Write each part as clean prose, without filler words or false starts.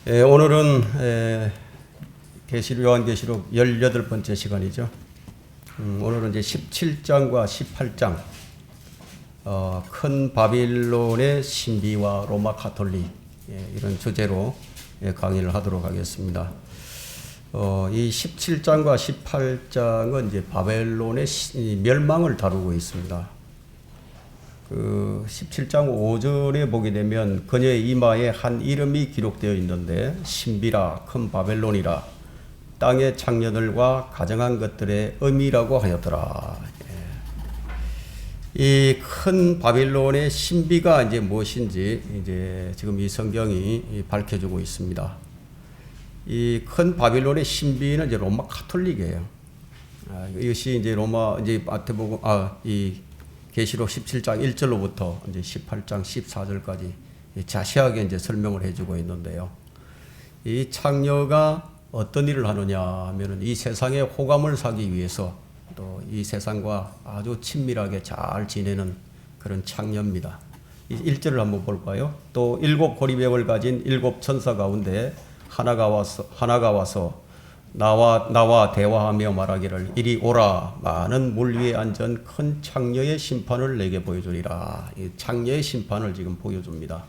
오늘은 요한계시록 18번째 시간이죠. 오늘은 이제 17장과 18장 큰 바빌론의 신비와 로마 가톨릭 이런 주제로 강의를 하도록 하겠습니다. 이 17장과 18장은 이제 바벨론의 멸망을 다루고 있습니다. 그 17장 5절에 보게 되면 그녀의 이마에 한 이름이 기록되어 있는데 신비라 큰 바벨론이라 땅의 창녀들과 가정한 것들의 의미라고 하였더라. 이 큰 바벨론의 신비가 이제 무엇인지 이제 지금 이 성경이 밝혀주고 있습니다. 이 큰 바벨론의 신비는 이제 로마 가톨릭이에요. 이것이 이제 마태복음 이 계시록 17장 1절로부터 이제 18장 14절까지 자세하게 이제 설명을 해주고 있는데요. 이 창녀가 어떤 일을 하느냐 하면은 이 세상의 호감을 사기 위해서 또 이 세상과 아주 친밀하게 잘 지내는 그런 창녀입니다. 이 1절을 한번 볼까요? 또 7 고리벽을 가진 7 천사 가운데 하나가 와서 나와 대화하며 말하기를 이리 오라 많은 물 위에 앉은 큰 창녀의 심판을 내게 보여주리라. 이 창녀의 심판을 지금 보여줍니다.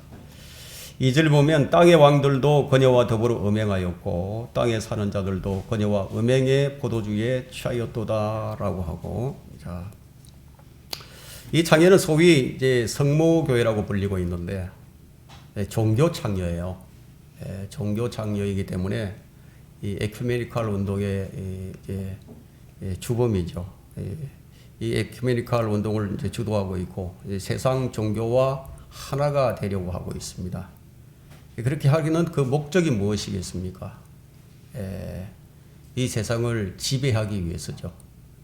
2절 보면 땅의 왕들도 그녀와 더불어 음행하였고 땅에 사는 자들도 그녀와 음행의 포도주에 취하였도다라고 하고, 자, 이 창녀는 소위 이제 성모교회라고 불리고 있는데 종교 창녀예요. 종교 창녀이기 때문에 이 에큐메니칼 운동의 주범이죠. 이 에큐메니칼 운동을 이제 주도하고 있고 세상 종교와 하나가 되려고 하고 있습니다. 그렇게 하기는 그 목적이 무엇이겠습니까? 이 세상을 지배하기 위해서죠.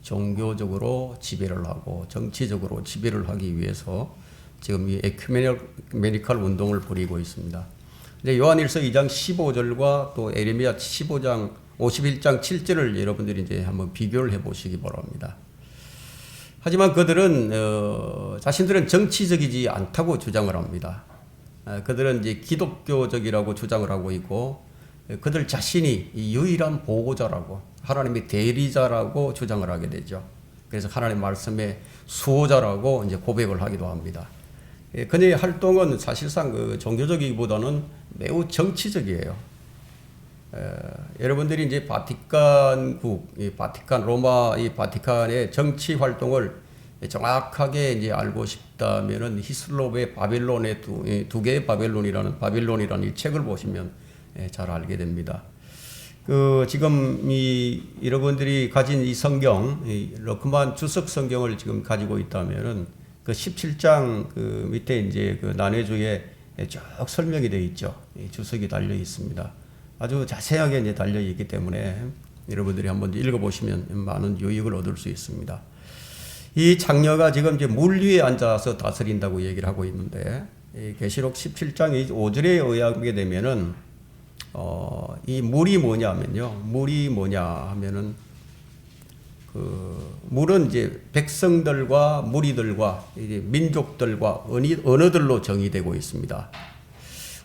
종교적으로 지배를 하고 정치적으로 지배를 하기 위해서 지금 이 에큐메니칼 운동을 벌이고 있습니다. 요한일서 2장 15절과 또 에레미야 15장 51장 7절을 여러분들이 이제 한번 비교를 해 보시기 바랍니다. 하지만 그들은 자신들은 정치적이지 않다고 주장을 합니다. 그들은 이제 기독교적이라고 주장을 하고 있고 그들 자신이 유일한 보호자라고 하나님의 대리자라고 주장을 하게 되죠. 그래서 하나님 말씀의 수호자라고 이제 고백을 하기도 합니다. 그녀의 활동은 사실상 그 종교적이기보다는 매우 정치적이에요. 여러분들이 이제 바티칸국, 로마 바티칸의 정치 활동을 정확하게 이제 알고 싶다면은 히슬롭의 바벨론의 두 개의 바벨론이라는 이 책을 보시면 잘 알게 됩니다. 지금 여러분들이 가진 이 성경, 러크만 주석 성경을 지금 가지고 있다면은 그 17장 그 밑에 이제 그 난해주에 쭉 설명이 되어 있죠. 주석이 달려 있습니다. 아주 자세하게 이제 달려 있기 때문에 여러분들이 한번 읽어보시면 많은 유익을 얻을 수 있습니다. 이 창녀가 지금 이제 물 위에 앉아서 다스린다고 얘기를 하고 있는데, 계시록 17장 5절에 의하게 되면은, 이 물이 뭐냐면요. 물이 뭐냐 하면은, 물은 이제 백성들과 무리들과 이제 민족들과 언어들로 정의되고 있습니다.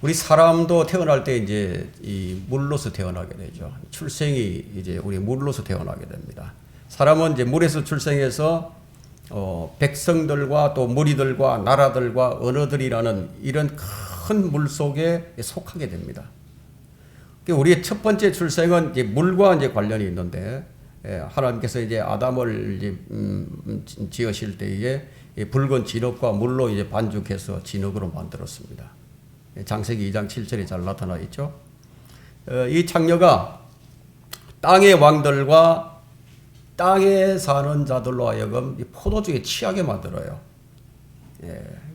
우리 사람도 태어날 때 이제 이 물로서 태어나게 되죠. 출생이 이제 우리 물로서 태어나게 됩니다. 사람은 이제 물에서 출생해서 백성들과 또 무리들과 나라들과 언어들이라는 이런 큰 물 속에 속하게 됩니다. 우리의 첫 번째 출생은 이제 물과 이제 관련이 있는데, 하나님께서 이제 아담을 이제 지으실 때에 붉은 진흙과 물로 이제 반죽해서 진흙으로 만들었습니다. 창세기 2장 7절에 잘 나타나 있죠. 이 창녀가 땅의 왕들과 땅에 사는 자들로 하여금 포도주에 취하게 만들어요.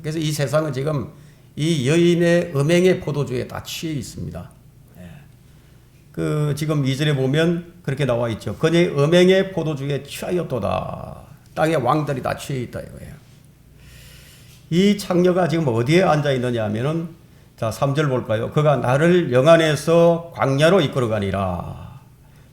그래서 이 세상은 지금 이 여인의 음행의 포도주에 다 취해 있습니다. 지금 2절에 보면 그렇게 나와 있죠. 그녀의 음행의 포도주에 취하였도다. 땅의 왕들이 다 취해 있다 이거예요. 이 창녀가 지금 어디에 앉아 있느냐 하면은, 자, 3절 볼까요? 그가 나를 영안에서 광야로 이끌어가니라.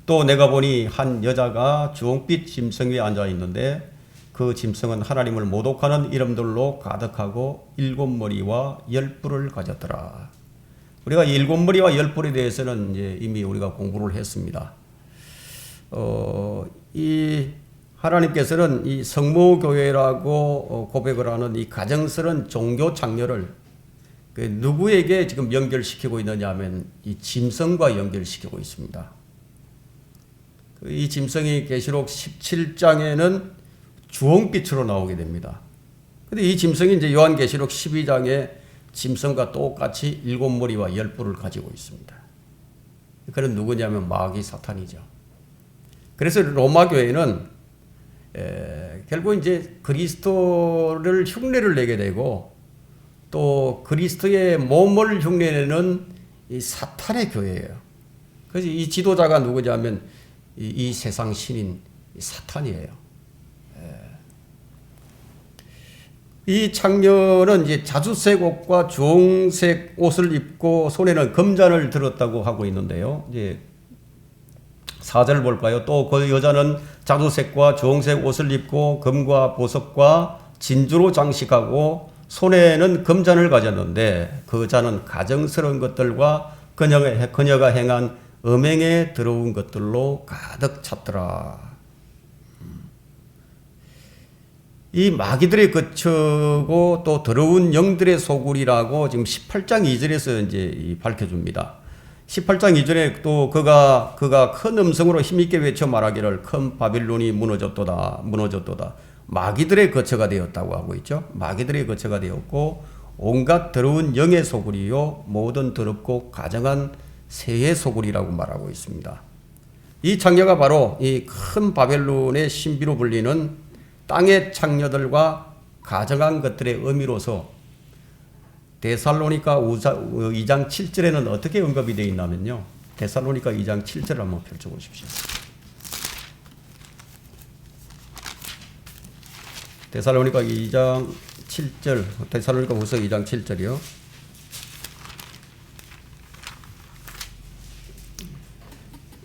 또 내가 보니 한 여자가 주홍빛 짐승 위에 앉아 있는데 그 짐승은 하나님을 모독하는 이름들로 가득하고 7 머리와 10 뿔을 가졌더라. 우리가 일곱 머리와 열 뿔에 대해서는 이제 이미 우리가 공부를 했습니다. 이 하나님께서는 이 성모교회라고 고백을 하는 이 가정스러운 종교 창녀를 그 누구에게 지금 연결시키고 있느냐 하면 이 짐승과 연결시키고 있습니다. 이 짐승이 계시록 17장에는 주홍빛으로 나오게 됩니다. 근데 이 짐승이 이제 요한계시록 12장에 짐승과 똑같이 일곱 머리와 열 뿔을 가지고 있습니다. 그는 누구냐면 마귀 사탄이죠. 그래서 로마 교회는 결국 이제 그리스도를 흉내를 내게 되고 또 그리스도의 몸을 흉내내는 이 사탄의 교회예요. 그래서 이 지도자가 누구냐면 이 세상 신인 사탄이에요. 이 창녀는 이제 자주색 옷과 주홍색 옷을 입고 손에는 금잔을 들었다고 하고 있는데요. 이제 4절 볼까요? 또 그 여자는 자주색과 주홍색 옷을 입고 금과 보석과 진주로 장식하고 손에는 금잔을 가졌는데 그 잔은 가정스러운 것들과 그녀가 행한 음행에 들어온 것들로 가득 찼더라. 이 마귀들의 거처고 또 더러운 영들의 소굴이라고 지금 18장 2절에서 이제 밝혀줍니다. 18장 2절에 또 그가 큰 음성으로 힘있게 외쳐 말하기를 큰 바빌론이 무너졌도다. 마귀들의 거처가 되었다고 하고 있죠. 마귀들의 거처가 되었고 온갖 더러운 영의 소굴이요 모든 더럽고 가정한 새의 소굴이라고 말하고 있습니다. 이 창녀가 바로 이 큰 바벨론의 신비로 불리는 땅의 창녀들과 가정한 것들의 의미로서 데살로니가 2장 7절에는 어떻게 언급이 되어 있냐면요. 데살로니가 2장 7절을 한번 펼쳐보십시오. 데살로니가 2장 7절, 데살로니가 후서 2장 7절이요.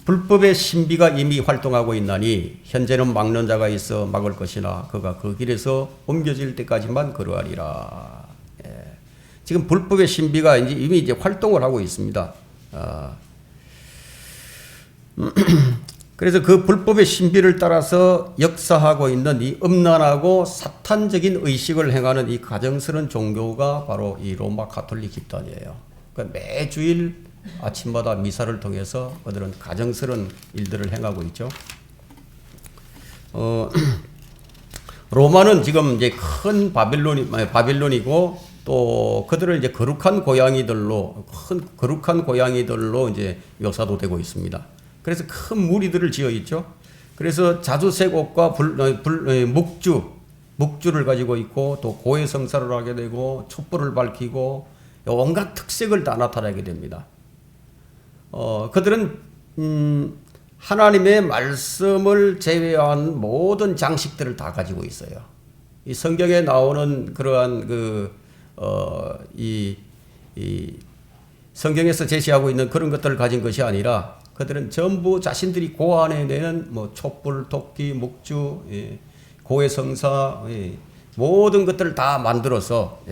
불법의 신비가 이미 활동하고 있나니 현재는 막는 자가 있어 막을 것이나 그가 그 길에서 옮겨질 때까지만 그러하리라. 예. 지금 불법의 신비가 이미 이제 활동을 하고 있습니다. 그래서 그 불법의 신비를 따라서 역사하고 있는 이 음란하고 사탄적인 의식을 행하는 이 가정스러운 종교가 바로 이 로마 가톨릭 집단이에요. 그러니까 매주일 아침마다 미사를 통해서 그들은 가정스러운 일들을 행하고 있죠. 로마는 지금 이제 큰 바빌론이고 또 그들을 이제 거룩한 고양이들로 이제 묘사도 되고 있습니다. 그래서 큰 무리들을 지어 있죠. 그래서 자주색 옷과 묵주를 가지고 있고 또 고해 성사를 하게 되고 촛불을 밝히고 온갖 특색을 다 나타내게 됩니다. 그들은 하나님의 말씀을 제외한 모든 장식들을 다 가지고 있어요. 이 성경에 나오는 그러한 이 성경에서 제시하고 있는 그런 것들을 가진 것이 아니라 그들은 전부 자신들이 고안해내는 뭐 촛불, 토끼, 묵주, 고해 성사, 모든 것들을 다 만들어서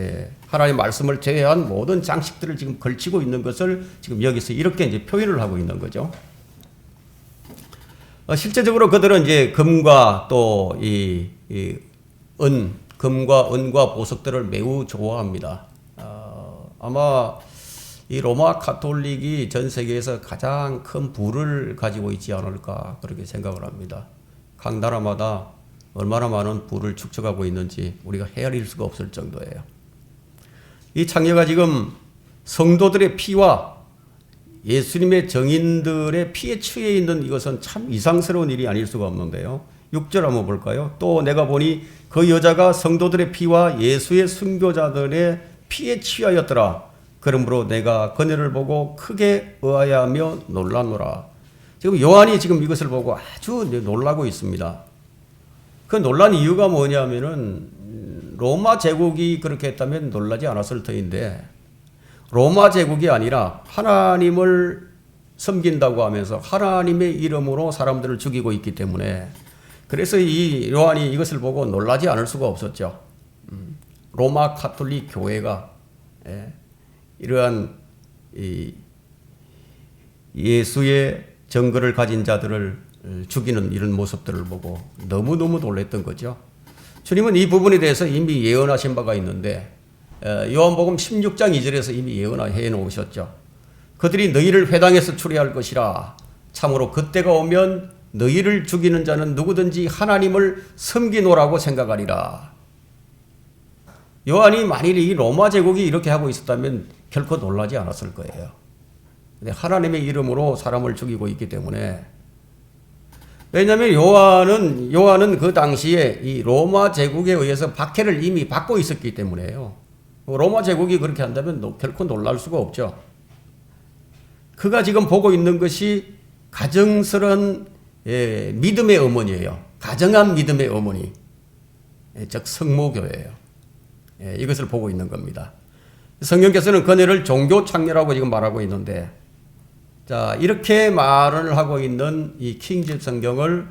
하나님의 말씀을 제외한 모든 장식들을 지금 걸치고 있는 것을 지금 여기서 이렇게 이제 표현을 하고 있는 거죠. 실제적으로 그들은 이제 금과 또 금과 은과 보석들을 매우 좋아합니다. 아마 이 로마 가톨릭이 전 세계에서 가장 큰 부를 가지고 있지 않을까 그렇게 생각을 합니다. 각 나라마다 얼마나 많은 부를 축적하고 있는지 우리가 헤아릴 수가 없을 정도예요. 이 창녀가 지금 성도들의 피와 예수님의 정인들의 피에 취해 있는 이것은 참 이상스러운 일이 아닐 수가 없는데요. 6절 한번 볼까요? 또 내가 보니 그 여자가 성도들의 피와 예수의 순교자들의 피에 취하였더라. 그러므로 내가 그녀를 보고 크게 의아해하며 놀라노라. 지금 요한이 지금 이것을 보고 아주 놀라고 있습니다. 그 놀란 이유가 뭐냐면은 로마 제국이 그렇게 했다면 놀라지 않았을 터인데 로마 제국이 아니라 하나님을 섬긴다고 하면서 하나님의 이름으로 사람들을 죽이고 있기 때문에 그래서 이 요한이 이것을 보고 놀라지 않을 수가 없었죠. 로마 가톨릭 교회가 이러한 이 예수의 증거를 가진 자들을 죽이는 이런 모습들을 보고 너무너무 놀랐던 거죠. 주님은 이 부분에 대해서 이미 예언하신 바가 있는데 요한복음 16장 2절에서 이미 예언해 놓으셨죠. 그들이 너희를 회당에서 추리할 것이라. 참으로 그때가 오면 너희를 죽이는 자는 누구든지 하나님을 섬기노라고 생각하리라. 요한이 만일 이 로마 제국이 이렇게 하고 있었다면 결코 놀라지 않았을 거예요. 근데 하나님의 이름으로 사람을 죽이고 있기 때문에, 왜냐하면 요한은 그 당시에 이 로마 제국에 의해서 박해를 이미 받고 있었기 때문에요. 로마 제국이 그렇게 한다면 결코 놀랄 수가 없죠. 그가 지금 보고 있는 것이 가정스러운 믿음의 어머니예요. 가정한 믿음의 어머니, 즉 성모교회예요. 이것을 보고 있는 겁니다. 성경께서는 그녀를 종교 창녀라고 지금 말하고 있는데, 자, 이렇게 말을 하고 있는 이 킹제임스 성경을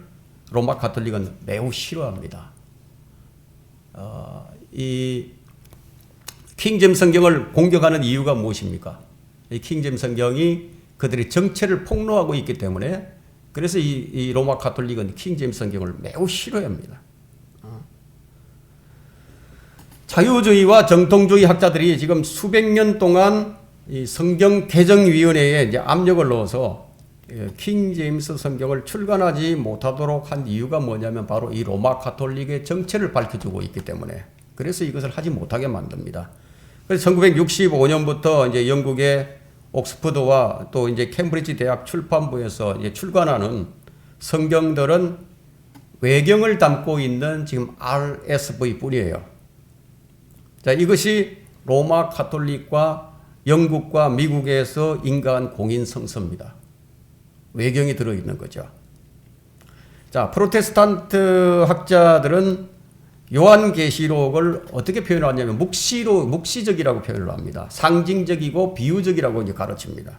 로마 가톨릭은 매우 싫어합니다. 이 킹제임스 성경을 공격하는 이유가 무엇입니까? 이 킹제임스 성경이 그들의 정체를 폭로하고 있기 때문에, 그래서 이 로마 가톨릭은 킹제임스 성경을 매우 싫어합니다. 자유주의와 정통주의 학자들이 지금 수백 년 동안 이 성경 개정위원회에 이제 압력을 넣어서 킹제임스 성경을 출간하지 못하도록 한 이유가 뭐냐면 바로 이 로마 가톨릭의 정체를 밝혀주고 있기 때문에, 그래서 이것을 하지 못하게 만듭니다. 그래서 1965년부터 이제 영국의 옥스퍼드와 또 이제 캠브리지 대학 출판부에서 이제 출간하는 성경들은 외경을 담고 있는 지금 RSV 뿐이에요. 자, 이것이 로마 가톨릭과 영국과 미국에서 인가한 공인 성서입니다. 외경이 들어있는 거죠. 자, 프로테스탄트 학자들은 요한계시록을 어떻게 표현하냐면 묵시적이라고 표현을 합니다. 상징적이고 비유적이라고 이제 가르칩니다.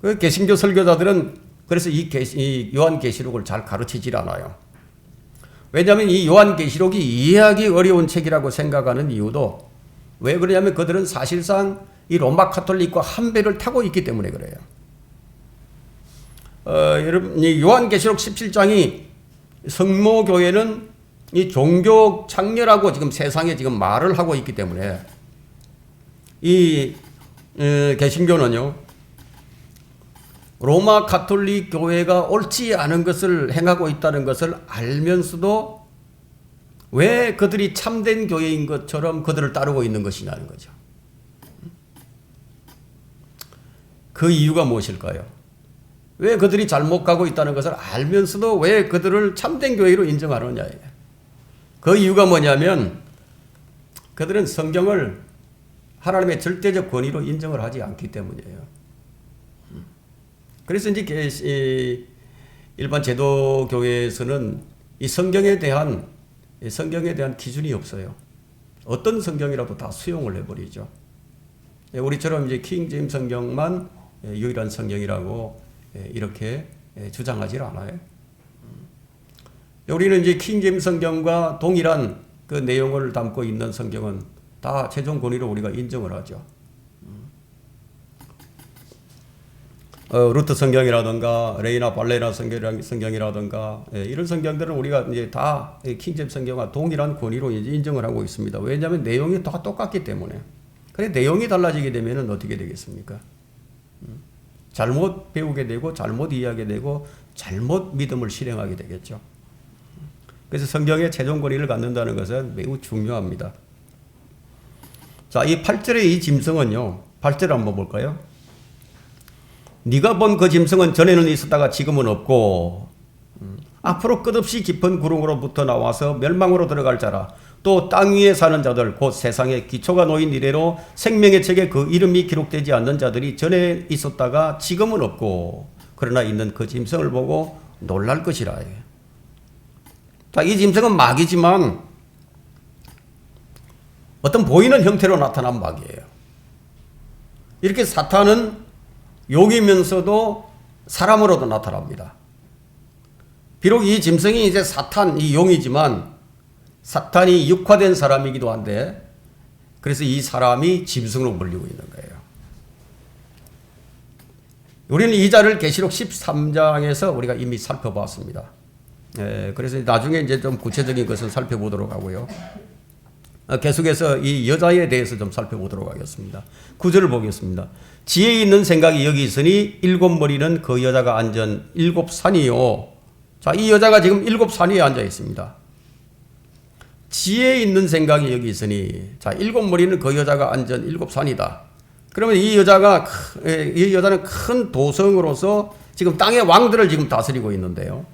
그 개신교 설교자들은 그래서 이 요한계시록을 잘 가르치질 않아요. 왜냐하면 이 요한계시록이 이해하기 어려운 책이라고 생각하는 이유도, 왜 그러냐면 그들은 사실상 이 로마 가톨릭과 한 배를 타고 있기 때문에 그래요. 여러분, 이 요한계시록 17장이 성모교회는 이 종교 창녀라고 지금 세상에 지금 말을 하고 있기 때문에, 이 개신교는요, 로마 가톨릭 교회가 옳지 않은 것을 행하고 있다는 것을 알면서도 왜 그들이 참된 교회인 것처럼 그들을 따르고 있는 것이냐는 거죠. 그 이유가 무엇일까요? 왜 그들이 잘못 가고 있다는 것을 알면서도 왜 그들을 참된 교회로 인정하느냐예요. 그 이유가 뭐냐면 그들은 성경을 하나님의 절대적 권위로 인정을 하지 않기 때문이에요. 그래서 이제 일반 제도 교회에서는 이 성경에 대한 기준이 없어요. 어떤 성경이라도 다 수용을 해버리죠. 우리처럼 이제 킹제임스 성경만 유일한 성경이라고 이렇게 주장하지 않아요. 우리는 이제 킹제임스 성경과 동일한 그 내용을 담고 있는 성경은 다 최종 권위로 우리가 인정을 하죠. 루트 성경이라든가 레이나 발레나 성경이라든가 이런 성경들은 우리가 이제 다 킹제임스 성경과 동일한 권위로 이제 인정을 하고 있습니다. 왜냐하면 내용이 다 똑같기 때문에. 그래 내용이 달라지게 되면은 어떻게 되겠습니까? 잘못 배우게 되고 잘못 이해하게 되고 잘못 믿음을 실행하게 되겠죠. 그래서 성경의 최종 권위를 갖는다는 것은 매우 중요합니다. 자, 이 8절의 이 짐승은요. 8절 한번 볼까요? 네가 본 그 짐승은 전에는 있었다가 지금은 없고 앞으로 끝없이 깊은 구름으로부터 나와서 멸망으로 들어갈 자라. 또 땅 위에 사는 자들 곧 세상에 기초가 놓인 이래로 생명의 책에 그 이름이 기록되지 않는 자들이 전에 있었다가 지금은 없고 그러나 있는 그 짐승을 보고 놀랄 것이라. 자, 이 짐승은 마귀지만 어떤 보이는 형태로 나타난 마귀예요. 이렇게 사탄은 용이면서도 사람으로도 나타납니다. 비록 이 짐승이 이제 이 용이지만 사탄이 육화된 사람이기도 한데, 그래서 이 사람이 짐승으로 불리고 있는 거예요. 우리는 이 자를 계시록 13장에서 우리가 이미 살펴봤습니다. 그래서 나중에 이제 좀 구체적인 것을 살펴보도록 하고요. 계속해서 이 여자에 대해서 좀 살펴보도록 하겠습니다. 9절을 보겠습니다. 지혜 있는 생각이 여기 있으니 일곱 머리는 그 여자가 앉은 일곱 산이요. 자, 이 여자가 지금 일곱 산 위에 앉아 있습니다. 지혜 있는 생각이 여기 있으니, 자, 일곱 머리는 그 여자가 앉은 일곱 산이다. 그러면 이 여자는 큰 도성으로서 지금 땅의 왕들을 지금 다스리고 있는데요.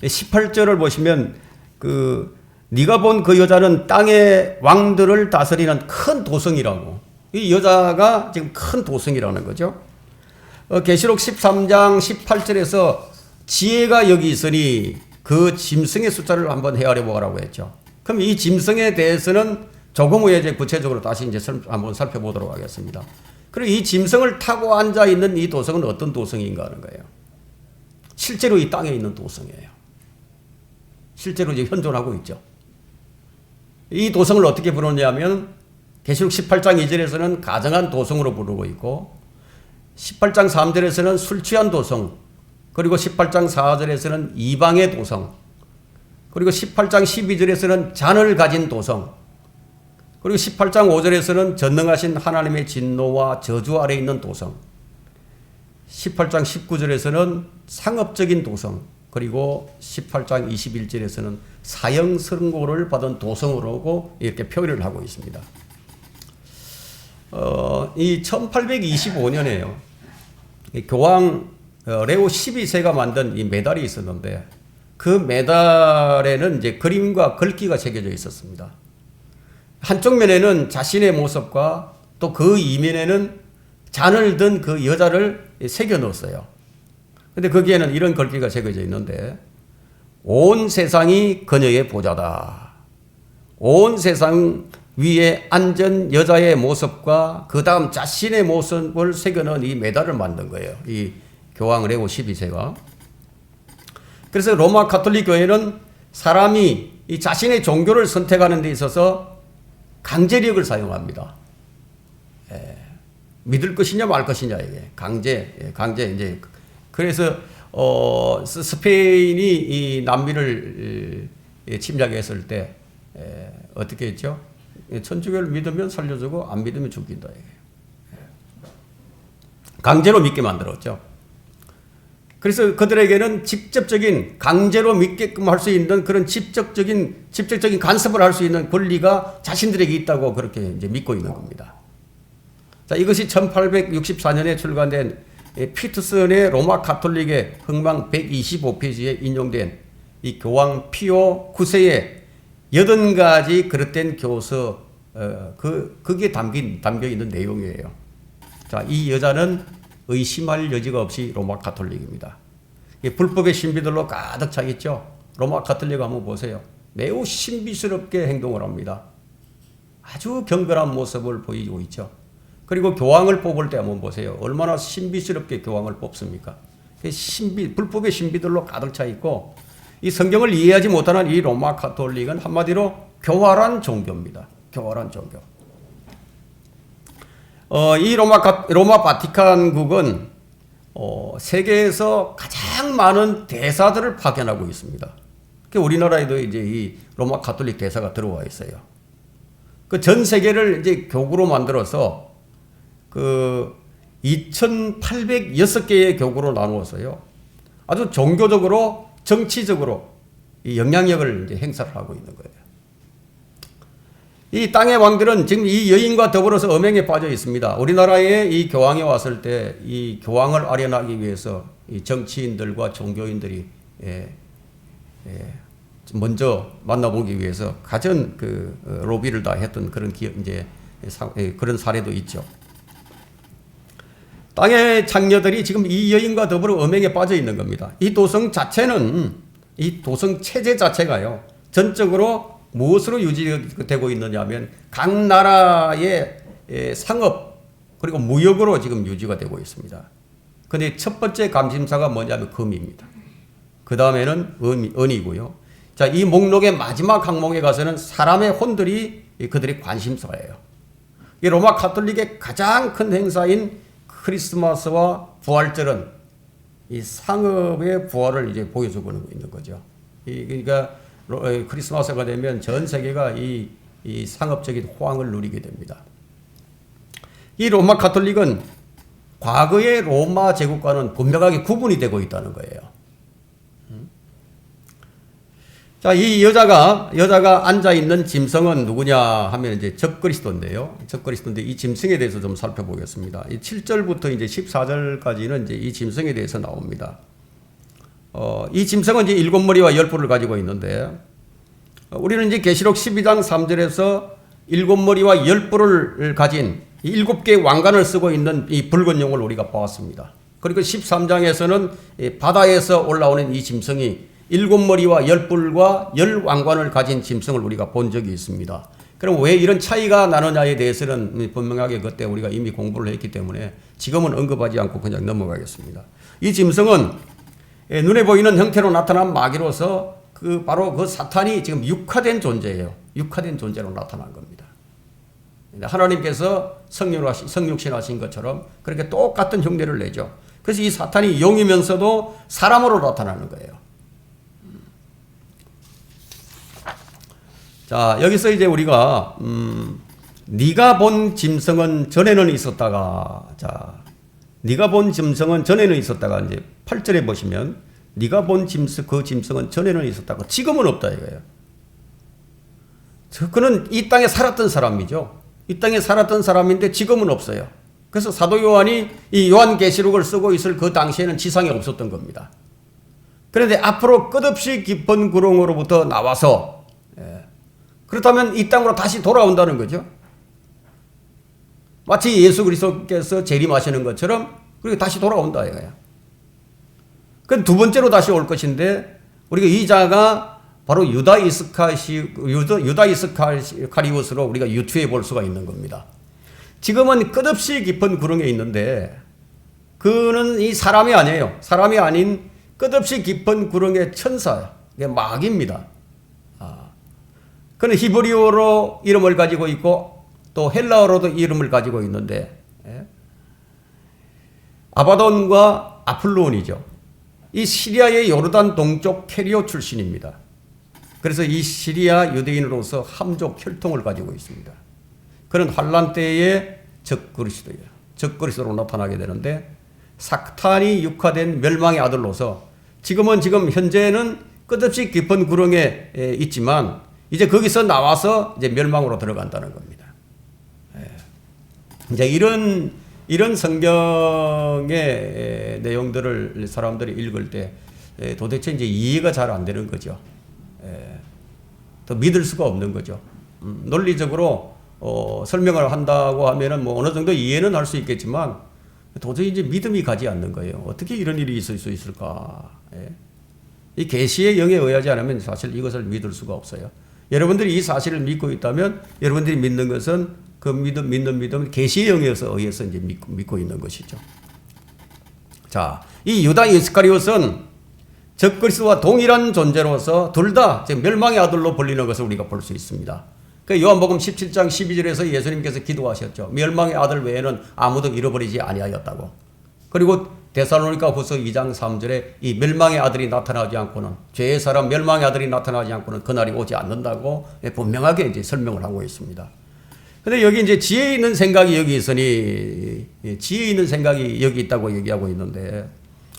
18절을 보시면 네가 본 그 여자는 땅의 왕들을 다스리는 큰 도성이라고. 이 여자가 지금 큰 도성이라는 거죠. 계시록 13장 18절에서 지혜가 여기 있으니 그 짐승의 숫자를 한번 헤아려 보라고 했죠. 그럼 이 짐승에 대해서는 조금 후에 이제 구체적으로 다시 이제 한번 살펴보도록 하겠습니다. 그리고 이 짐승을 타고 앉아 있는 이 도성은 어떤 도성인가 하는 거예요. 실제로 이 땅에 있는 도성이에요. 실제로 이제 현존하고 있죠. 이 도성을 어떻게 부르냐면 계시록 18장 2절에서는 가정한 도성으로 부르고 있고 18장 3절에서는 술 취한 도성, 그리고 18장 4절에서는 이방의 도성, 그리고 18장 12절에서는 잔을 가진 도성, 그리고 18장 5절에서는 전능하신 하나님의 진노와 저주 아래 있는 도성, 18장 19절에서는 상업적인 도성, 그리고 18장 21절에서는 사형 선고를 받은 도성으로 이렇게 표현을 하고 있습니다. 이 1825년에요. 교황 레오 12세가 만든 이 메달이 있었는데 그 메달에는 이제 그림과 글귀가 새겨져 있었습니다. 한쪽 면에는 자신의 모습과 또 그 이면에는 잔을 든 그 여자를 새겨 넣었어요. 근데 거기에는 이런 글귀가 새겨져 있는데 온 세상이 그녀의 보좌다. 온 세상 위에 앉은 여자의 모습과 그 다음 자신의 모습을 새겨넣은 이 메달을 만든 거예요. 이 교황 레오 12세가. 그래서 로마 가톨릭 교회는 사람이 이 자신의 종교를 선택하는 데 있어서 강제력을 사용합니다. 믿을 것이냐 말 것이냐 이게 강제 이제 그래서 스페인이 이 남미를 침략했을 때 어떻게 했죠? 천주교를 믿으면 살려주고 안 믿으면 죽인다 이게. 강제로 믿게 만들었죠. 그래서 그들에게는 직접적인 강제로 믿게끔 할 수 있는 그런 직접적인 간섭을 할 수 있는 권리가 자신들에게 있다고 그렇게 이제 믿고 있는 겁니다. 자, 이것이 1864년에 출간된 피트슨의 로마 가톨릭의 흥망 125페이지에 인용된 이 교황 피오 9세의 80가지 그릇된 교서, 그게 담겨 있는 내용이에요. 자, 이 여자는 의심할 여지가 없이 로마 가톨릭입니다. 불법의 신비들로 가득 차 있죠. 로마 가톨릭 한번 보세요. 매우 신비스럽게 행동을 합니다. 아주 경건한 모습을 보이고 있죠. 그리고 교황을 뽑을 때 한번 보세요. 얼마나 신비스럽게 교황을 뽑습니까? 불법의 신비들로 가득 차 있고 이 성경을 이해하지 못하는 이 로마 가톨릭은 한마디로 교활한 종교입니다. 교활한 종교. 이 로마 바티칸국은 세계에서 가장 많은 대사들을 파견하고 있습니다. 우리나라에도 이제 이 로마 가톨릭 대사가 들어와 있어요. 그 전 세계를 이제 교구로 만들어서 2,806개의 교구로 나누었어요. 아주 종교적으로, 정치적으로 이 영향력을 이제 행사를 하고 있는 거예요. 이 땅의 왕들은 지금 이 여인과 더불어서 음행에 빠져 있습니다. 우리나라에 이 교황이 왔을 때 이 교황을 아련하기 위해서 이 정치인들과 종교인들이 먼저 만나보기 위해서 가전 로비를 다 했던 그런 그런 사례도 있죠. 땅의 장녀들이 지금 이 여인과 더불어 음행에 빠져 있는 겁니다. 이 도성 체제 자체가요, 전적으로 무엇으로 유지되고 있느냐 하면 각 나라의 상업 그리고 무역으로 지금 유지가 되고 있습니다. 근데 첫 번째 감심사가 뭐냐면 금입니다. 그 다음에는 은이고요. 자, 이 목록의 마지막 항목에 가서는 사람의 혼들이 그들의 관심사예요. 이 로마 가톨릭의 가장 큰 행사인 크리스마스와 부활절은 이 상업의 부활을 이제 보여주고 있는 거죠. 그러니까 크리스마스가 되면 전 세계가 이 상업적인 호황을 누리게 됩니다. 이 로마 가톨릭은 과거의 로마 제국과는 분명하게 구분이 되고 있다는 거예요. 자, 이 여자가 앉아 있는 짐승은 누구냐 하면 이제 적그리스도인데요. 적그리스도인데 이 짐승에 대해서 좀 살펴보겠습니다. 이 7절부터 이제 14절까지는 이제 이 짐승에 대해서 나옵니다. 이 짐승은 이제 7머리와 10뿔을 가지고 있는데, 우리는 이제 계시록 12장 3절에서 7머리와 10뿔을 가진 7개의 왕관을 쓰고 있는 이 붉은 용을 우리가 보았습니다. 그리고 13장에서는 바다에서 올라오는 이 짐승이 7머리와 10뿔과 10왕관을 가진 짐승을 우리가 본 적이 있습니다. 그럼 왜 이런 차이가 나느냐에 대해서는 분명하게 그때 우리가 이미 공부를 했기 때문에 지금은 언급하지 않고 그냥 넘어가겠습니다. 이 짐승은 눈에 보이는 형태로 나타난 마귀로서 바로 그 사탄이 지금 육화된 존재예요. 육화된 존재로 나타난 겁니다. 하나님께서 성육신하신 것처럼 그렇게 똑같은 흉내를 내죠. 그래서 이 사탄이 용이면서도 사람으로 나타나는 거예요. 자, 여기서 이제 우리가 네가 본 짐승은 전에는 있었다가, 자, 네가 본 짐승은 전에는 있었다가 이제 8절에 보시면 네가 본 그 짐승은 전에는 있었다고 지금은 없다 이거예요. 그는 이 땅에 살았던 사람이죠. 이 땅에 살았던 사람인데 지금은 없어요. 그래서 사도 요한이 이 요한계시록을 쓰고 있을 그 당시에는 지상에 없었던 겁니다. 그런데 앞으로 끝없이 깊은 구렁으로부터 나와서, 그렇다면 이 땅으로 다시 돌아온다는 거죠. 마치 예수 그리스도께서 재림하시는 것처럼 그렇게 다시 돌아온다 이거야. 그건 두 번째로 다시 올 것인데, 우리가 이 자가 바로 유다 이스카리옷으로 우리가 유추해 볼 수가 있는 겁니다. 지금은 끝없이 깊은 구렁에 있는데 그는 이 사람이 아니에요. 사람이 아닌 끝없이 깊은 구렁의 천사예요. 마귀입니다. 그는 히브리어로 이름을 가지고 있고 또 헬라어로도 이름을 가지고 있는데, 아바돈과 아폴론이죠. 이 시리아의 요르단 동쪽 캐리오 출신입니다. 그래서 이 시리아 유대인으로서 함족 혈통을 가지고 있습니다. 그는 환란 때의 적그리스도예요. 적그리스도로 나타나게 되는데, 사탄이 육화된 멸망의 아들로서 지금 현재는 끝없이 깊은 구렁에 있지만 이제 거기서 나와서 이제 멸망으로 들어간다는 겁니다. 이제 이런 성경의 내용들을 사람들이 읽을 때 도대체 이제 이해가 잘 안 되는 거죠. 더 믿을 수가 없는 거죠. 논리적으로 설명을 한다고 하면은 뭐 어느 정도 이해는 할 수 있겠지만 도저히 이제 믿음이 가지 않는 거예요. 어떻게 이런 일이 있을 수 있을까? 이 계시의 영에 의하지 않으면 사실 이것을 믿을 수가 없어요. 여러분들이 이 사실을 믿고 있다면 여러분들이 믿는 것은 그 믿는 믿음은 계시의 영에 의해서 이제 믿고 있는 것이죠. 자, 이 유다 이스카리옷은 적그리스도와 동일한 존재로서 둘 다 멸망의 아들로 불리는 것을 우리가 볼 수 있습니다. 그 요한복음 17장 12절에서 예수님께서 기도하셨죠. 멸망의 아들 외에는 아무도 잃어버리지 아니하였다고. 그리고 데살로니가 후서 2장 3절에 이 멸망의 아들이 나타나지 않고는, 죄의 사람 멸망의 아들이 나타나지 않고는 그날이 오지 않는다고 분명하게 이제 설명을 하고 있습니다. 근데 여기 이제 지혜 있는 생각이 여기 있으니, 지혜 있는 생각이 여기 있다고 얘기하고 있는데,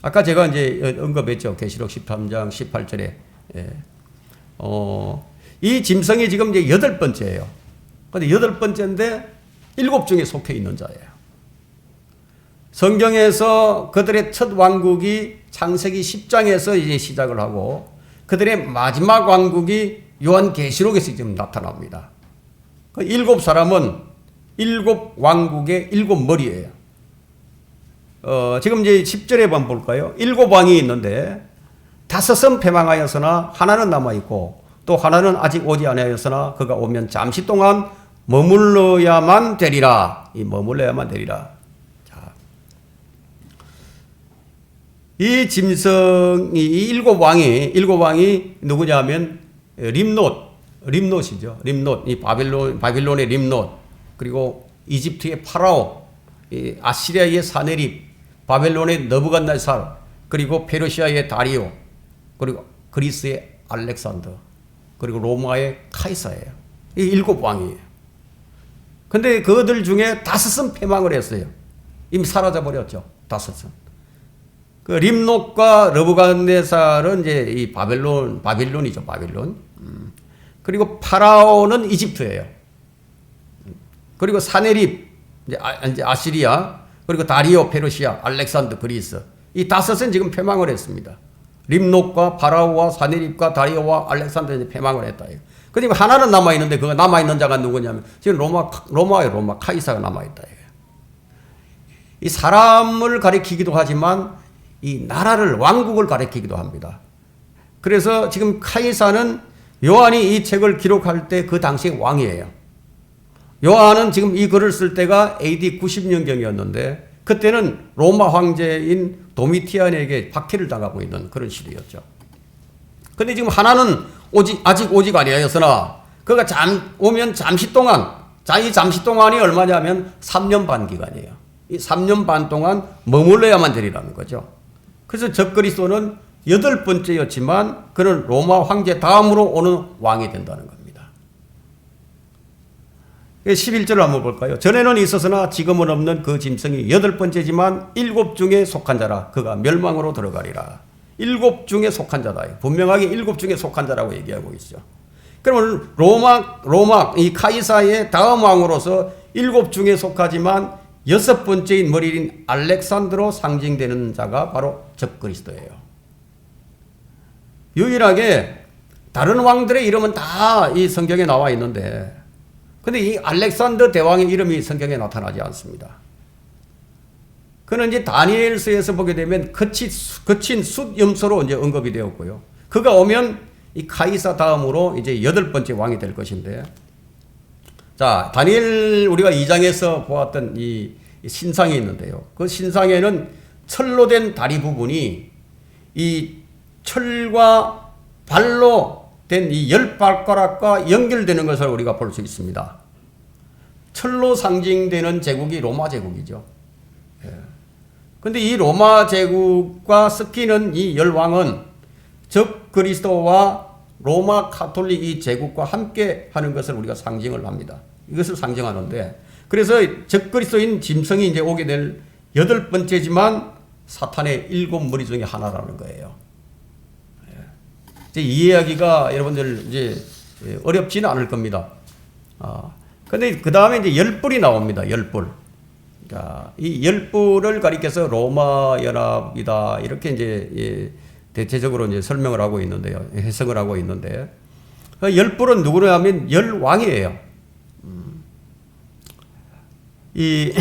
아까 제가 이제 언급했죠. 계시록 13장 18절에. 이 짐승이 지금 이제 8번째예요. 근데 8번째인데 7 중에 속해 있는 자예요. 성경에서 그들의 첫 왕국이 창세기 10장에서 이제 시작을 하고, 그들의 마지막 왕국이 요한계시록에서 지금 나타납니다. 그 7사람은 7왕국의 7머리예요. 지금 이제 10절에 한번 볼까요? 7왕이 있는데 5은 패망하였으나 하나는 남아있고 또 하나는 아직 오지 아니하였으나 그가 오면 잠시 동안 머물러야만 되리라. 이 머물러야만 되리라. 자, 이 짐승이 이 7왕이 누구냐면 림롯이죠. 림롯. 이 바빌론의 림롯. 그리고 이집트의 파라오. 이 아시리아의 사네립, 바벨론의 느부갓네살, 그리고 페르시아의 다리오, 그리고 그리스의 알렉산더, 그리고 로마의 카이사예요. 이 7왕이에요. 근데 그들 중에 5은 패망을 했어요. 이미 사라져 버렸죠. 5은. 그 림록과 느부갓네살은 이제 이 바빌론이죠. 바빌론. 그리고 파라오는 이집트예요. 그리고 사네립, 이제 아시리아, 그리고 다리오 페르시아, 알렉산더 그리스. 이 5은 지금 패망을 했습니다. 림록과 파라오와 사네립과 다리오와 알렉산더 이제 패망을 했다. 그리고 하나는 남아 있는데 그 남아 있는 자가 누구냐면 지금 로마 카이사가 남아 있다. 이 사람을 가리키기도 하지만 이 나라를 왕국을 가리키기도 합니다. 그래서 지금 카이사는 요한이 이 책을 기록할 때 그 당시 왕이에요. 요한은 지금 이 글을 쓸 때가 AD 90년경이었는데 그때는 로마 황제인 도미티안에게 박해를 당하고 있는 그런 시대였죠. 근데 지금 하나는 아직 오직 아니하였으나 그가 오면 잠시 동안, 이 잠시 동안이 얼마냐면 3년 반 기간이에요. 이 3년 반 동안 머물러야만 되리라는 거죠. 그래서 적그리스도는 8번째였지만 그는 로마 황제 다음으로 오는 왕이 된다는 겁니다. 11절을 한번 볼까요? 전에는 있었으나 지금은 없는 그 짐승이 8번째지만 7 중에 속한 자라. 그가 멸망으로 들어가리라. 7 중에 속한 자다. 분명하게 7 중에 속한 자라고 얘기하고 있죠. 그러면 로마 이 카이사의 다음 왕으로서 7 중에 속하지만 6번째인 머리인 알렉산드로 상징되는 자가 바로 적그리스도예요. 유일하게 다른 왕들의 이름은 다 이 성경에 나와 있는데 근데 이 알렉산더 대왕의 이름이 성경에 나타나지 않습니다. 그는 이제 다니엘서에서 보게 되면 거친 숫염소로 이제 언급이 되었고요. 그가 오면 이 카이사 다음으로 이제 8번째 왕이 될 것인데, 자, 다니엘 우리가 2장에서 보았던 이 신상이 있는데요. 그 신상에는 철로 된 다리 부분이 이 철과 발로 된 이 10발가락과 연결되는 것을 우리가 볼 수 있습니다. 철로 상징되는 제국이 로마 제국이죠. 그런데 이 로마 제국과 섞이는 이 10왕은 적 그리스도와 로마 카톨릭 이 제국과 함께 하는 것을 우리가 상징을 합니다. 이것을 상징하는데, 그래서 적 그리스도인 짐승이 이제 오게 될 8번째지만 사탄의 7머리 중에 하나라는 거예요. 이해하기가 여러분들 이제 어렵지는 않을 겁니다. 근데 그 다음에 이제 10뿔이 나옵니다. 10뿔. 자, 이 10뿔을 가리켜서 로마 연합이다. 이렇게 이제 대체적으로 이제 설명을 하고 있는데요. 해석을 하고 있는데. 10뿔은 누구냐 하면 10왕이에요. 이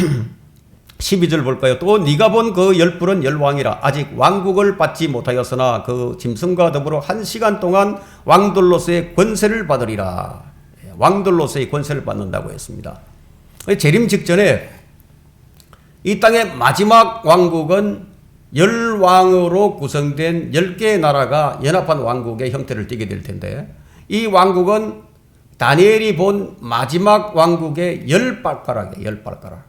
12절 볼까요? 또 네가 본 그 10뿔은 10왕이라. 아직 왕국을 받지 못하였으나 그 짐승과 더불어 1시간 동안 왕들로서의 권세를 받으리라. 왕들로서의 권세를 받는다고 했습니다. 재림 직전에 이 땅의 마지막 왕국은 10왕으로 구성된 10개의 나라가 연합한 왕국의 형태를 띠게 될 텐데, 이 왕국은 다니엘이 본 마지막 왕국의 10발가락이에요. 10발가락.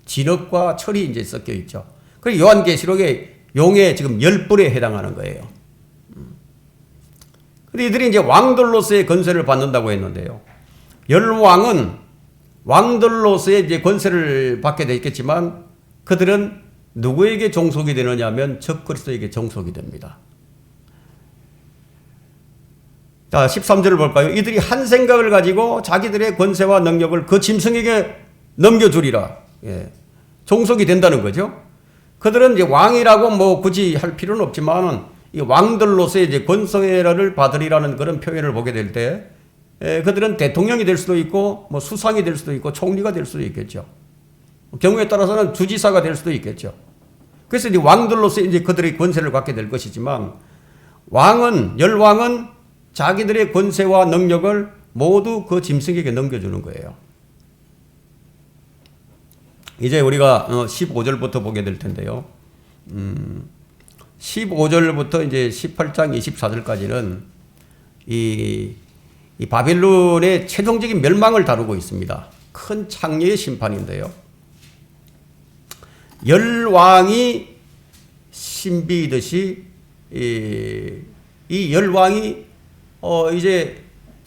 진흙과 철이 이제 섞여 있죠. 그리고 요한계시록의 용의 지금 10뿔에 해당하는 거예요. 근데 이들이 이제 왕들로서의 권세를 받는다고 했는데요. 10왕은 왕들로서의 이제 권세를 받게 되겠지만 그들은 누구에게 종속이 되느냐 하면 적그리스도에게 종속이 됩니다. 자, 13절을 볼까요? 이들이 한 생각을 가지고 자기들의 권세와 능력을 그 짐승에게 넘겨주리라. 종속이 된다는 거죠. 그들은 이제 왕이라고 뭐 굳이 할 필요는 없지만 이 왕들로서의 이제 권세를 받으리라는 그런 표현을 보게 될 때, 그들은 대통령이 될 수도 있고 뭐 수상이 될 수도 있고 총리가 될 수도 있겠죠. 경우에 따라서는 주지사가 될 수도 있겠죠. 그래서 이제 왕들로서 이제 그들의 권세를 갖게 될 것이지만, 열왕은 자기들의 권세와 능력을 모두 그 짐승에게 넘겨주는 거예요. 이제 우리가 15절부터 보게 될 텐데요. 15절부터 이제 18장 24절까지는 이 바빌론의 최종적인 멸망을 다루고 있습니다. 큰 창녀의 심판인데요. 열왕이 신비이듯이 이 열왕이 이제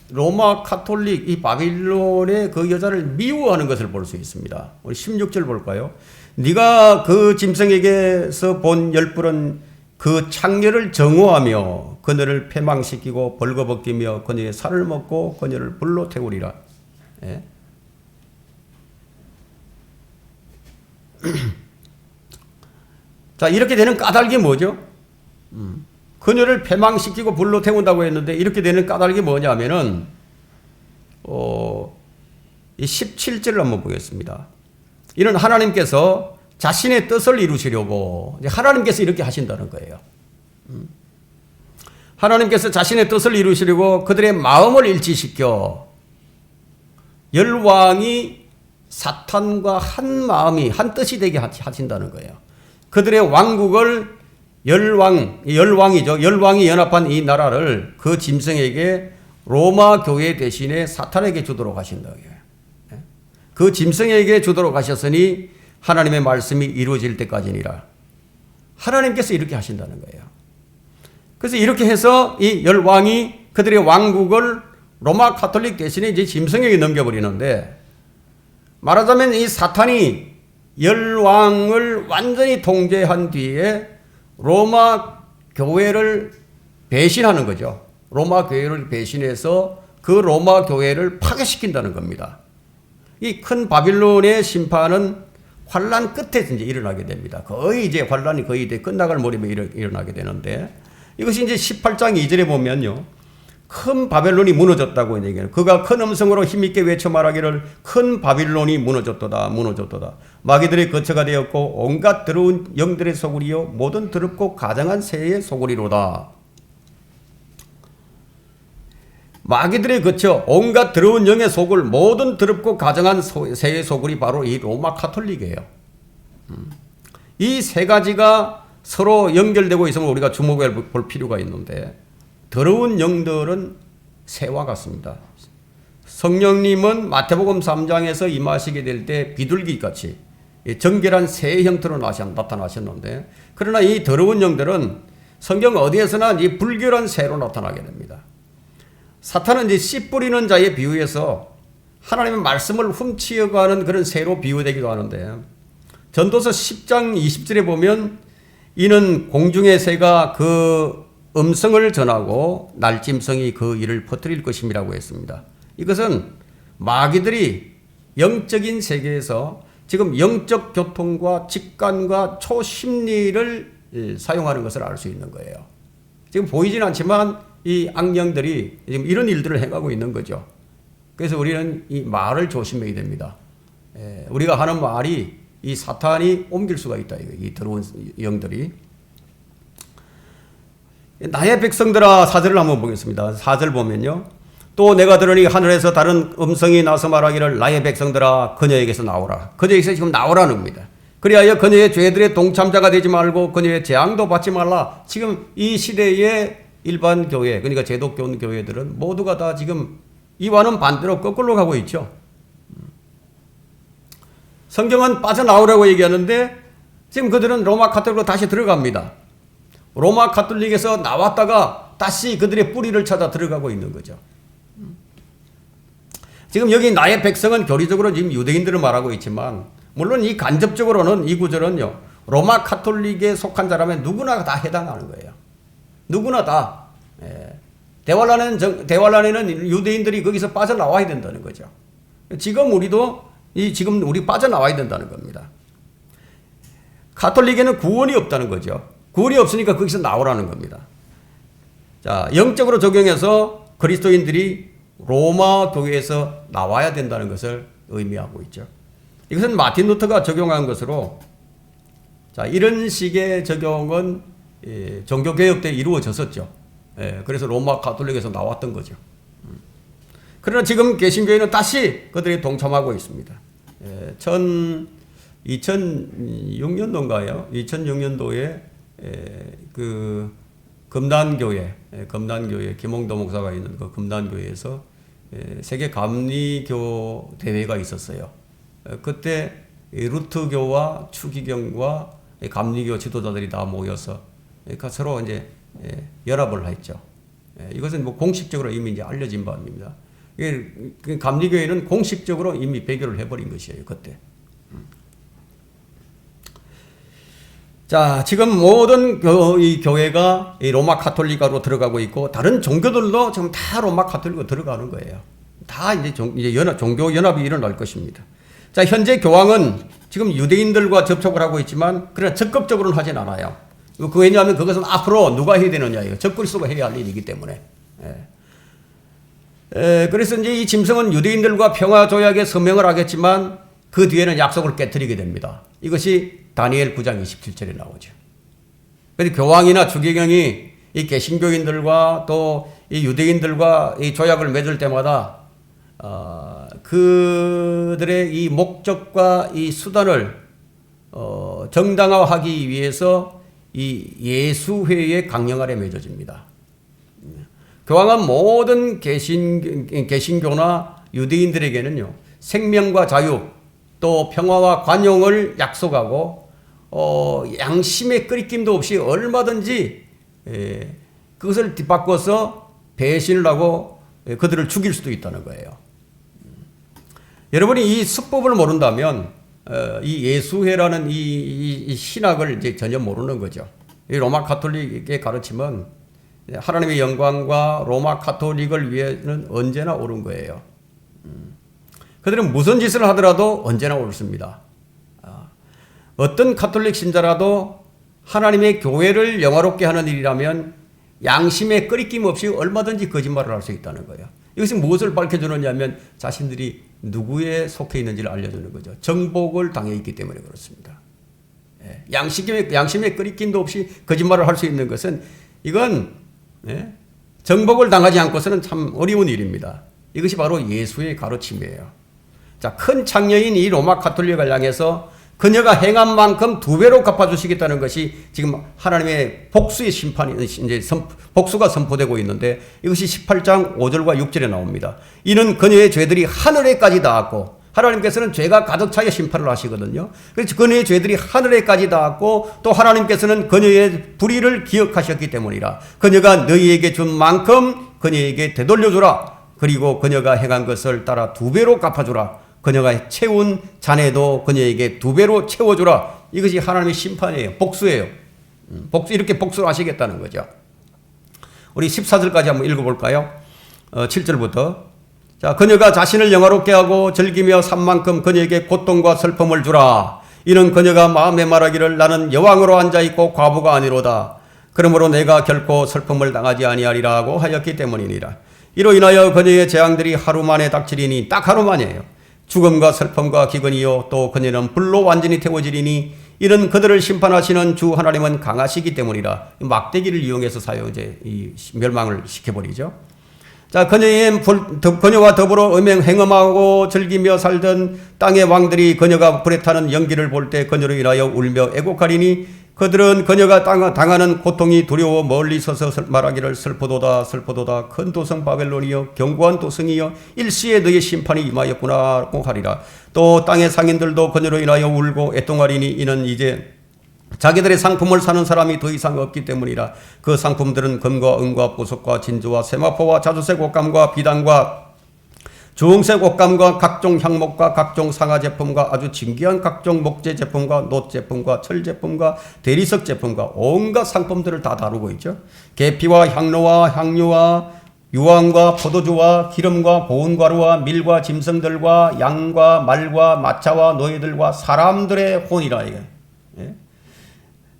로마 카톨릭 이 바빌론의 그 여자를 미워하는 것을 볼 수 있습니다. 우리 16절 볼까요? 네가 그 짐승에게서 본 열불은 그 창녀를 정오하며 그녀를 패망시키고 벌거벗기며 그녀의 살을 먹고 그녀를 불로 태우리라. 예. 자, 이렇게 되는 까닭이 뭐죠? 그녀를 패망시키고 불로 태운다고 했는데 이렇게 되는 까닭이 뭐냐면은 이 17절을 한번 보겠습니다. 이는 하나님께서 자신의 뜻을 이루시려고 하나님께서 이렇게 하신다는 거예요. 하나님께서 자신의 뜻을 이루시려고 그들의 마음을 일치시켜 열왕이 사탄과 한 마음이 한 뜻이 되게 하신다는 거예요. 그들의 왕국을 열왕이죠. 열왕이 연합한 이 나라를 그 짐승에게 로마 교회 대신에 사탄에게 주도록 하신다. 그 짐승에게 주도록 하셨으니 하나님의 말씀이 이루어질 때까지니라. 하나님께서 이렇게 하신다는 거예요. 그래서 이렇게 해서 이 열왕이 그들의 왕국을 로마 카톨릭 대신에 이제 짐승에게 넘겨버리는데, 말하자면 이 사탄이 열왕을 완전히 통제한 뒤에 로마 교회를 배신하는 거죠. 로마 교회를 배신해서 그 로마 교회를 파괴시킨다는 겁니다. 이 큰 바빌론의 심판은 환란 끝에 이제 일어나게 됩니다. 거의 이제 환란이 거의 끝나갈 무렵에 일어나게 되는데, 이것이 이제 18장 2절에 보면요, 큰 바벨론이 무너졌다고 얘기해요. 그가 큰 음성으로 힘있게 외쳐 말하기를 큰 바빌론이 무너졌도다 무너졌도다. 마귀들의 거처가 되었고 온갖 더러운 영들의 소굴이요 모든 더럽고 가장한 새의 소굴이로다. 마귀들의 거처, 온갖 더러운 영의 소굴, 모든 더럽고 가장한 새의 소굴이 바로 이 로마 카톨릭이에요. 이 세 가지가 서로 연결되고 있으면 우리가 주목해 볼 필요가 있는데, 더러운 영들은 새와 같습니다. 성령님은 마태복음 3장에서 임하시게 될 때 비둘기같이 정결한 새의 형태로 나타나셨는데, 그러나 이 더러운 영들은 성경 어디에서나 이 불결한 새로 나타나게 됩니다. 사탄은 이제 씨 뿌리는 자의 비유에서 하나님의 말씀을 훔치어가는 그런 새로 비유되기도 하는데, 전도서 10장 20절에 보면 이는 공중의 새가 그 음성을 전하고 날짐승이 그 일을 퍼뜨릴 것임이라고 했습니다. 이것은 마귀들이 영적인 세계에서 지금 영적 교통과 직관과 초심리를 사용하는 것을 알 수 있는 거예요. 지금 보이진 않지만 이 악령들이 지금 이런 일들을 행하고 있는 거죠. 그래서 우리는 이 말을 조심해야 됩니다. 우리가 하는 말이 이 사탄이 옮길 수가 있다. 이 더러운 영들이. 나의 백성들아, 4절을 한번 보겠습니다. 4절 보면요, 또 내가 들으니 하늘에서 다른 음성이 나서 말하기를 나의 백성들아 그녀에게서 나오라. 그녀에게서 지금 나오라는 겁니다. 그리하여 그녀의 죄들의 동참자가 되지 말고 그녀의 재앙도 받지 말라. 지금 이 시대의 일반 교회, 그러니까 제독교 교회들은 모두가 다 지금 이와는 반대로 거꾸로 가고 있죠. 성경은 빠져나오라고 얘기하는데 지금 그들은 로마 카톨릭으로 다시 들어갑니다. 로마 카톨릭에서 나왔다가 다시 그들의 뿌리를 찾아 들어가고 있는 거죠. 지금 여기 나의 백성은 교리적으로 지금 유대인들을 말하고 있지만, 물론 이 간접적으로는 이 구절은요, 로마 카톨릭에 속한 자라면 누구나 다 해당하는 거예요. 누구나 다. 대환란에는 유대인들이 거기서 빠져나와야 된다는 거죠. 지금 우리 빠져나와야 된다는 겁니다. 카톨릭에는 구원이 없다는 거죠. 구원이 없으니까 거기서 나오라는 겁니다. 자, 영적으로 적용해서 그리스도인들이 로마 교회에서 나와야 된다는 것을 의미하고 있죠. 이것은 마틴 루터가 적용한 것으로, 자, 이런 식의 적용은 종교개혁 때 이루어졌었죠. 그래서 로마 카톨릭에서 나왔던 거죠. 그러나 지금 개신교회는 다시 그들이 동참하고 있습니다. 2006년도인가요? 2006년도에 그 금단교회 김홍도 목사가 있는 그 금단교회에서 세계 감리교 대회가 있었어요. 그때 루트교와 추기경과 감리교 지도자들이 다 모여서 서로 이제 연합을 했죠. 이것은 뭐 공식적으로 이미 이제 알려진 바입니다. 감리교회는 공식적으로 이미 배교를 해버린 것이에요, 그때. 자, 지금 모든 이 교회가 이 로마 카톨릭으로 들어가고 있고, 다른 종교들도 지금 다 로마 카톨릭으로 들어가는 거예요. 다 이제 종교 연합이 일어날 것입니다. 자, 현재 교황은 지금 유대인들과 접촉을 하고 있지만, 그러나 적극적으로는 하진 않아요. 그 왜냐하면 그것은 앞으로 누가 해야 되느냐, 이거 적그리스도가 해야 할 일이기 때문에. 그래서 이제 이 짐승은 유대인들과 평화 조약에 서명을 하겠지만, 그 뒤에는 약속을 깨뜨리게 됩니다. 이것이 다니엘 9장 27절에 나오죠. 그래서 교황이나 추기경이 이 개신교인들과 또 이 유대인들과 이 조약을 맺을 때마다 그들의 이 목적과 이 수단을 정당화하기 위해서 이 예수회의 강령 아래 맺어집니다. 교황은 모든 개신교나 유대인들에게는요, 생명과 자유, 또 평화와 관용을 약속하고 양심의 끄리낌도 없이 얼마든지 그것을 뒤바꿔서 배신을 하고 그들을 죽일 수도 있다는 거예요. 여러분이 이 수법을 모른다면 이 예수회라는 이 신학을 이제 전혀 모르는 거죠. 이 로마 카톨릭의 가르침은 하나님의 영광과 로마 카톨릭을 위해서는 언제나 옳은 거예요. 그들은 무슨 짓을 하더라도 언제나 옳습니다. 어떤 카톨릭 신자라도 하나님의 교회를 영화롭게 하는 일이라면 양심에 끄리낌 없이 얼마든지 거짓말을 할 수 있다는 거예요. 이것이 무엇을 밝혀주느냐 하면 자신들이 누구에 속해 있는지를 알려주는 거죠. 정복을 당해 있기 때문에 그렇습니다. 양심에 끄리낌도 없이 거짓말을 할 수 있는 것은 이건 정복을 당하지 않고서는 참 어려운 일입니다. 이것이 바로 예수의 가르침이에요. 자, 큰 창녀인 이 로마 카톨릭을 향해서 그녀가 행한 만큼 2배로 갚아주시겠다는 것이 지금 하나님의 복수의 심판이 이제 복수가 선포되고 있는데, 이것이 18장 5절과 6절에 나옵니다. 이는 그녀의 죄들이 하늘에까지 닿았고, 하나님께서는 죄가 가득 차여 심판을 하시거든요. 그래서 그녀의 죄들이 하늘에까지 닿았고, 또 하나님께서는 그녀의 불의를 기억하셨기 때문이라. 그녀가 너희에게 준 만큼 그녀에게 되돌려주라. 그리고 그녀가 행한 것을 따라 2배로 갚아주라. 그녀가 채운 잔해도 그녀에게 2배로 채워주라. 이것이 하나님의 심판이에요. 복수예요. 이렇게 복수를 하시겠다는 거죠. 우리 14절까지 한번 읽어볼까요? 7절부터. 자, 그녀가 자신을 영화롭게 하고 즐기며 산 만큼 그녀에게 고통과 슬픔을 주라. 이는 그녀가 마음에 말하기를 나는 여왕으로 앉아있고 과부가 아니로다. 그러므로 내가 결코 슬픔을 당하지 아니하리라고 하였기 때문이니라. 이로 인하여 그녀의 재앙들이 하루 만에 닥치리니, 딱 하루 만이에요. 죽음과 슬픔과 기근이요, 또 그녀는 불로 완전히 태워지리니, 이는 그들을 심판하시는 주 하나님은 강하시기 때문이라. 막대기를 이용해서 이제 이 멸망을 시켜버리죠. 자, 그녀와 더불어 행음하고 즐기며 살던 땅의 왕들이 그녀가 불에 타는 연기를 볼 때 그녀로 인하여 울며 애곡하리니, 그들은 그녀가 당하는 고통이 두려워 멀리 서서 말하기를 슬프도다 슬프도다 큰 도성 바벨론이여 견고한 도성이여 일시에 너의 심판이 임하였구나 하리라. 또 땅의 상인들도 그녀로 인하여 울고 애통하리니, 이는 이제 자기들의 상품을 사는 사람이 더 이상 없기 때문이라. 그 상품들은 금과 은과 보석과 진주와 세마포와 자주색 옷감과 비단과 주홍색 옷감과 각종 향목과 각종 상하 제품과 아주 진귀한 각종 목재 제품과 놋 제품과 철 제품과 대리석 제품과 온갖 상품들을 다 다루고 있죠. 계피와 향로와 향유와 유황과 포도주와 기름과 보온가루와 밀과 짐승들과 양과 말과 마차와 노예들과 사람들의 혼이라. 이게.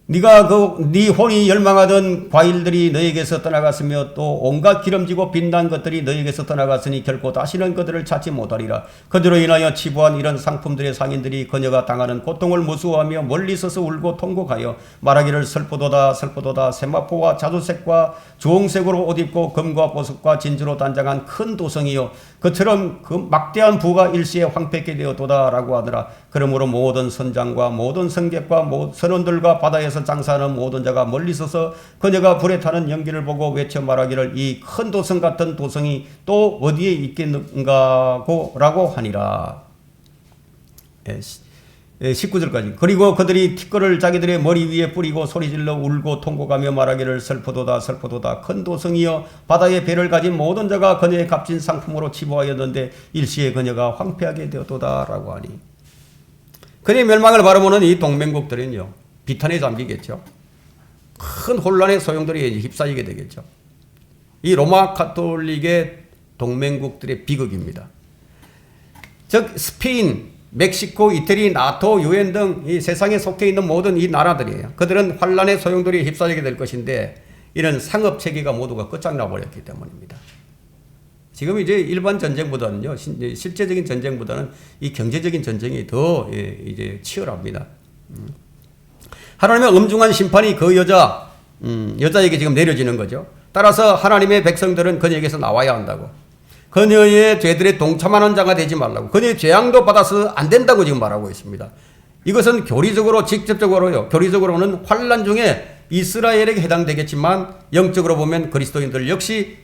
네가 네 혼이 열망하던 과일들이 너에게서 떠나갔으며 또 온갖 기름지고 빛난 것들이 너에게서 떠나갔으니 결코 다시는 그들을 찾지 못하리라. 그들로 인하여 치부한 이런 상품들의 상인들이 그녀가 당하는 고통을 무수하며 멀리 서서 울고 통곡하여 말하기를 슬프도다 슬프도다 세마포와 자주색과 주홍색으로 옷 입고 금과 보석과 진주로 단장한 큰 도성이요 그처럼 그 막대한 부가 일시에 황폐케 되었도다 라고 하더라. 그러므로 모든 선장과 모든 성객과 선원들과 바다에서 성전에서 장사하는 모든 자가 멀리 서서 그녀가 불에 타는 연기를 보고 외쳐 말하기를 이 큰 도성 같은 도성이 또 어디에 있겠는가고 라고 하니라. 19절까지. 그리고 그들이 티끌을 자기들의 머리 위에 뿌리고 소리질러 울고 통곡하며 말하기를 슬프도다 슬프도다 큰 도성이여 바다에 배를 가진 모든 자가 그녀의 값진 상품으로 치부하였는데 일시에 그녀가 황폐하게 되었도다 라고 하니, 그녀의 멸망을 바라보는 이 동맹국들은요 비탄에 잠기겠죠. 큰 혼란의 소용돌이에 휩싸이게 되겠죠. 이 로마 가톨릭의 동맹국들의 비극입니다. 즉 스페인, 멕시코, 이태리, 나토, 유엔 등 이 세상에 속해 있는 모든 이 나라들이에요. 그들은 환란의 소용돌이에 휩싸이게 될 것인데 이런 상업 체계가 모두가 끝장나 버렸기 때문입니다. 지금 이제 일반 전쟁보다는요, 실제적인 전쟁보다는 이 경제적인 전쟁이 더 이제 치열합니다. 하나님의 엄중한 심판이 그 여자에게 지금 내려지는 거죠. 따라서 하나님의 백성들은 그녀에게서 나와야 한다고. 그녀의 죄들에 동참하는 자가 되지 말라고. 그녀의 재앙도 받아서 안 된다고 지금 말하고 있습니다. 이것은 교리적으로, 직접적으로요, 교리적으로는 환란 중에 이스라엘에게 해당되겠지만 영적으로 보면 그리스도인들 역시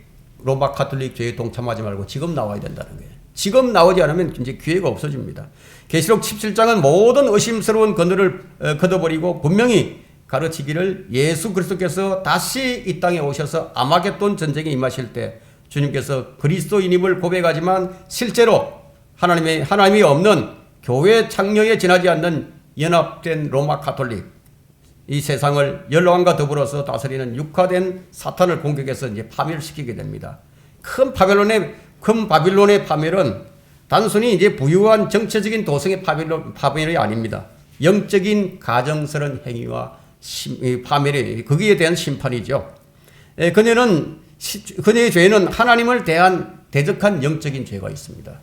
로마 가톨릭 죄에 동참하지 말고 지금 나와야 된다는 거예요. 지금 나오지 않으면 이제 기회가 없어집니다. 계시록 17장은 모든 의심스러운 그늘을 걷어버리고 분명히 가르치기를 예수 그리스도께서 다시 이 땅에 오셔서 아마겟돈 전쟁에 임하실 때 주님께서 그리스도인임을 고백하지만 실제로 하나님이 없는 교회 창녀에 지나지 않는 연합된 로마 가톨릭, 이 세상을 열왕과 더불어서 다스리는 육화된 사탄을 공격해서 이제 파멸시키게 됩니다. 큰 바빌론의 파멸은 단순히 이제 부유한 정치적인 도성의 파멸이 아닙니다. 영적인 가정스러운 행위와 파멸이 거기에 대한 심판이죠. 그녀의 죄는 하나님을 대한 대적한 영적인 죄가 있습니다.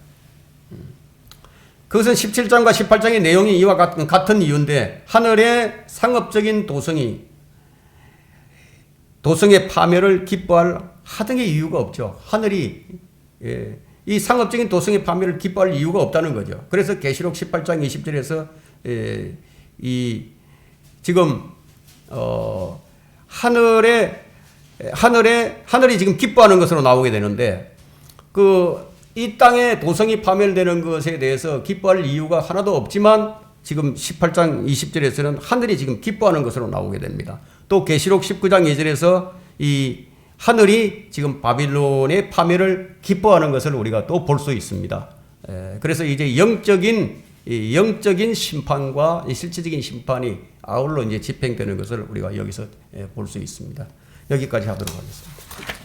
그것은 17장과 18장의 내용이 이와 같은 이유인데 하늘의 상업적인 도성의 파멸을 기뻐할 하등의 이유가 없죠. 하늘이 이 상업적인 도성의 파멸을 기뻐할 이유가 없다는 거죠. 그래서 계시록 18장 20절에서 지금 하늘이 지금 기뻐하는 것으로 나오게 되는데 이 땅의 도성이 파멸되는 것에 대해서 기뻐할 이유가 하나도 없지만 지금 18장 20절에서는 하늘이 지금 기뻐하는 것으로 나오게 됩니다. 또 계시록 19장 2절에서 이 하늘이 지금 바빌론의 파멸을 기뻐하는 것을 우리가 또 볼 수 있습니다. 그래서 이제 영적인 심판과 실질적인 심판이 아울러 이제 집행되는 것을 우리가 여기서 볼 수 있습니다. 여기까지 하도록 하겠습니다.